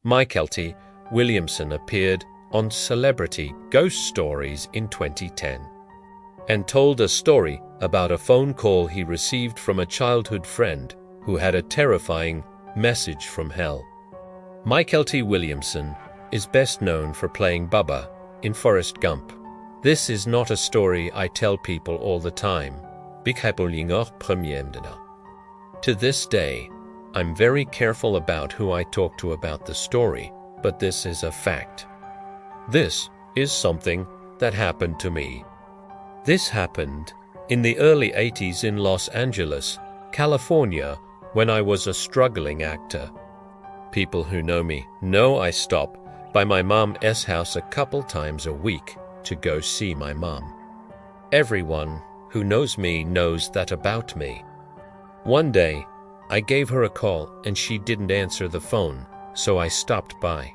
Mykelti Williamson appeared on Celebrity Ghost Stories in 2010 and told a story about a phone call he received from a childhood friend who had a terrifying message from hell. Mykelti Williamson is best known for playing Bubba in Forrest Gump. This is not a story I tell people all the time. To this day, I'm very careful about who I talk to about the story, but this is a fact. This is something that happened to me. This happened in the early 80s in Los Angeles, California, when I was a struggling actor. People who know me know I stop by my mom's house a couple times a week to go see my mom. Everyone who knows me knows that about me. One day, I gave her a call and she didn't answer the phone, so I stopped by.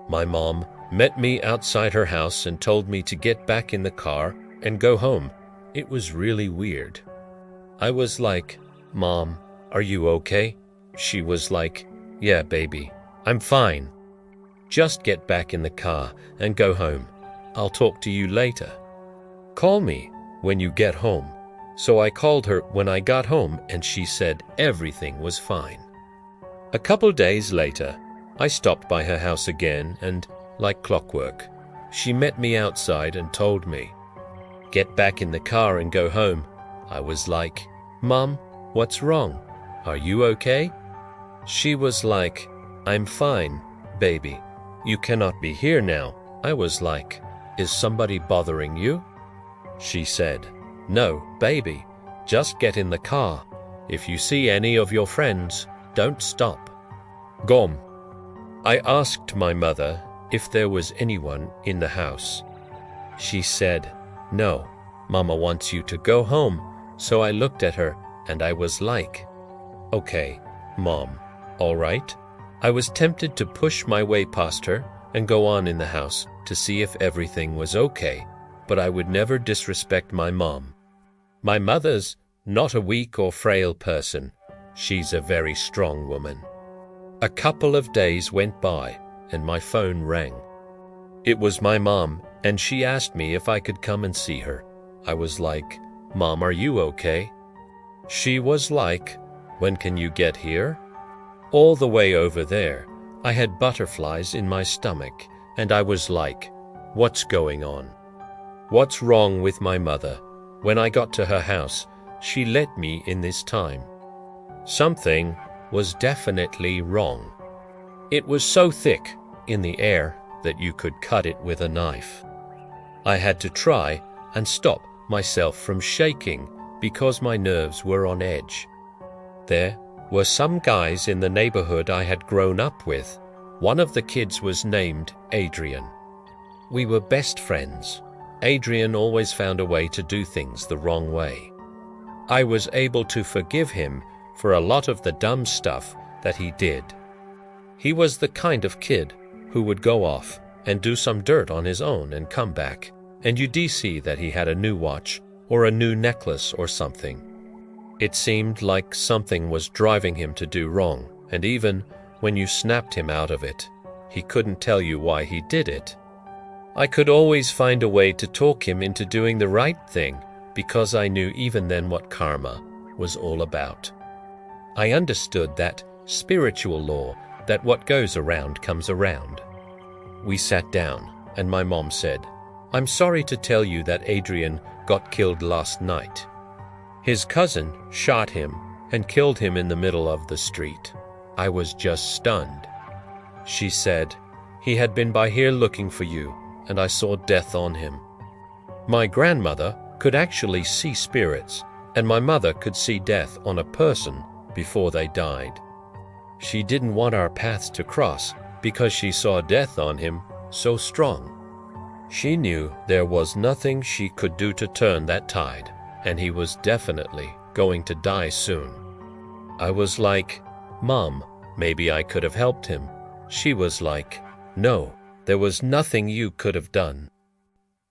My mom met me outside her house and told me to get back in the car and go home. It was really weird. I was like, "Mom, are you okay?" She was like, "Yeah, baby, I'm fine. Just get back in the car and go home. I'll talk to you later. Call me when you get home." So I called her when I got home and she said everything was fine. A couple days later, I stopped by her house again and, like clockwork, she met me outside and told me, "Get back in the car and go home." I was like, "Mom, what's wrong? Are you okay?" She was like, "I'm fine, baby. You cannot be here now." I was like, "Is somebody bothering you?" She said, "No, baby. Just get in the car. If you see any of your friends, don't stop." Gom. I asked my mother if there was anyone in the house. She said, "No, Mama wants you to go home." So I looked at her and I was like, "Okay, Mom, all right." I was tempted to push my way past her and go on in the house to see if everything was okay, but I would never disrespect my mom. My mother's not a weak or frail person. She's a very strong woman. A couple of days went by and my phone rang. It was my mom and she asked me if I could come and see her. I was like, "Mom, are you okay?" She was like, "When can you get here?" All the way over there, I had butterflies in my stomach and I was like, "What's going on? What's wrong with my mother?" When I got to her house, she let me in this time. Something was definitely wrong. It was so thick in the air that you could cut it with a knife. I had to try and stop myself from shaking because my nerves were on edge. There were some guys in the neighborhood I had grown up with. One of the kids was named Adrien. We were best friends. Adrien always found a way to do things the wrong way. I was able to forgive him for a lot of the dumb stuff that he did. He was the kind of kid who would go off and do some dirt on his own and come back, and you'd see that he had a new watch or a new necklace or something. It seemed like something was driving him to do wrong, and even when you snapped him out of it, he couldn't tell you why he did it. I could always find a way to talk him into doing the right thing because I knew even then what karma was all about. I understood that spiritual law that what goes around comes around. We sat down and my mom said, "I'm sorry to tell you that Adrien got killed last night. His cousin shot him and killed him in the middle of the street." I was just stunned. She said, "He had been by here looking for you, and I saw death on him." My grandmother could actually see spirits, and my mother could see death on a person before they died. She didn't want our paths to cross because she saw death on him so strong. She knew there was nothing she could do to turn that tide, and he was definitely going to die soon. I was like, "Mom, maybe I could have helped him." She was like, "No, there was nothing you could have done.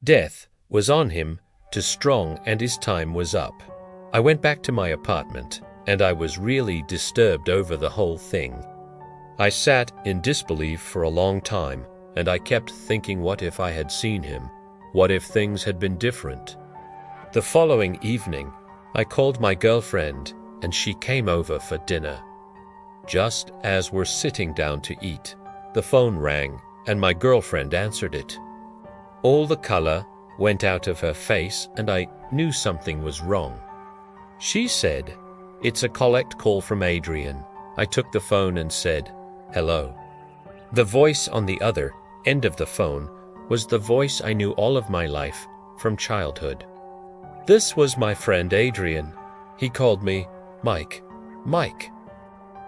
Death was on him too strong and his time was up." I went back to my apartment and I was really disturbed over the whole thing. I sat in disbelief for a long time, and I kept thinking, what if I had seen him? What if things had been different? The following evening, I called my girlfriend, and she came over for dinner. Just as we're sitting down to eat, the phone rang, and my girlfriend answered it. All the color went out of her face, and I knew something was wrong. She said, "It's a collect call from Adrien." I took the phone and said, "Hello." The voice on the other end of the phone was the voice I knew all of my life from childhood. This was my friend Adrien. He called me Mike. Mike.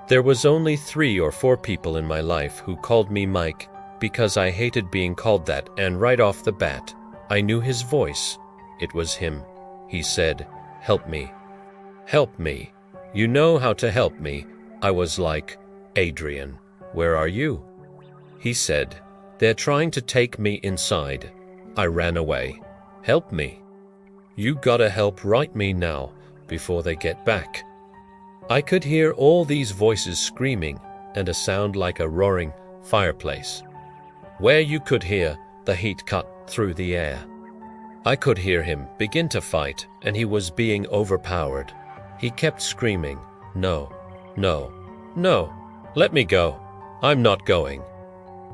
There was only 3 or 4 people in my life who called me Mike because I hated being called that, and right off the bat, I knew his voice. It was him. He said, "Help me. Help me. You know how to help me." I was like, "Adrien, where are you?" He said, "They're trying to take me inside." I ran away. "Help me. You gotta help right me now before they get back." I could hear all these voices screaming and a sound like a roaring fireplace, where you could hear the heat cut through the air. I could hear him begin to fight, and he was being overpowered. He kept screaming, "No, no, no, let me go. I'm not going."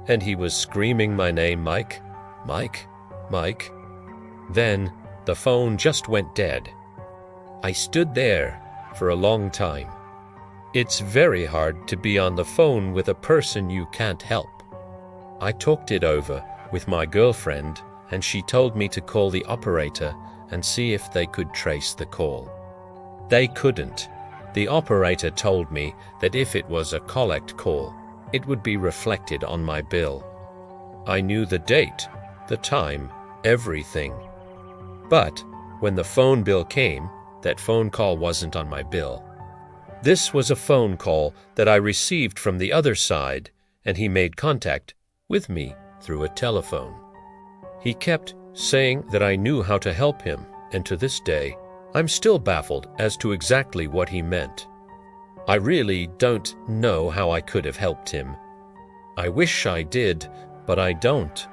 And he was screaming my name, Mike, Mike, Mike. Then the phone just went dead. I stood there for a long time. It's very hard to be on the phone with a person you can't help. I talked it over with my girlfriend, and she told me to call the operator and see if they could trace the call. They couldn't. The operator told me that if it was a collect call, it would be reflected on my bill. I knew the date, the time, everything. But when the phone bill came, that phone call wasn't on my bill. This was a phone call that I received from the other side, and he made contact with me through a telephone. He kept saying that I knew how to help him, and to this day, I'm still baffled as to exactly what he meant. I really don't know how I could have helped him. I wish I did, but I don't.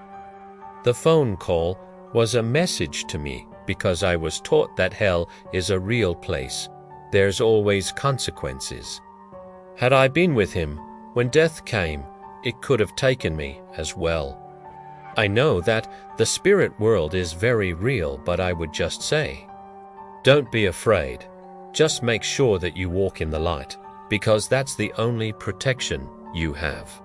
The phone call was a message to me because I was taught that hell is a real place. There's always consequences. Had I been with him when death came, it could have taken me as well. I know that the spirit world is very real, but I would just say, don't be afraid. Just make sure that you walk in the light, because that's the only protection you have.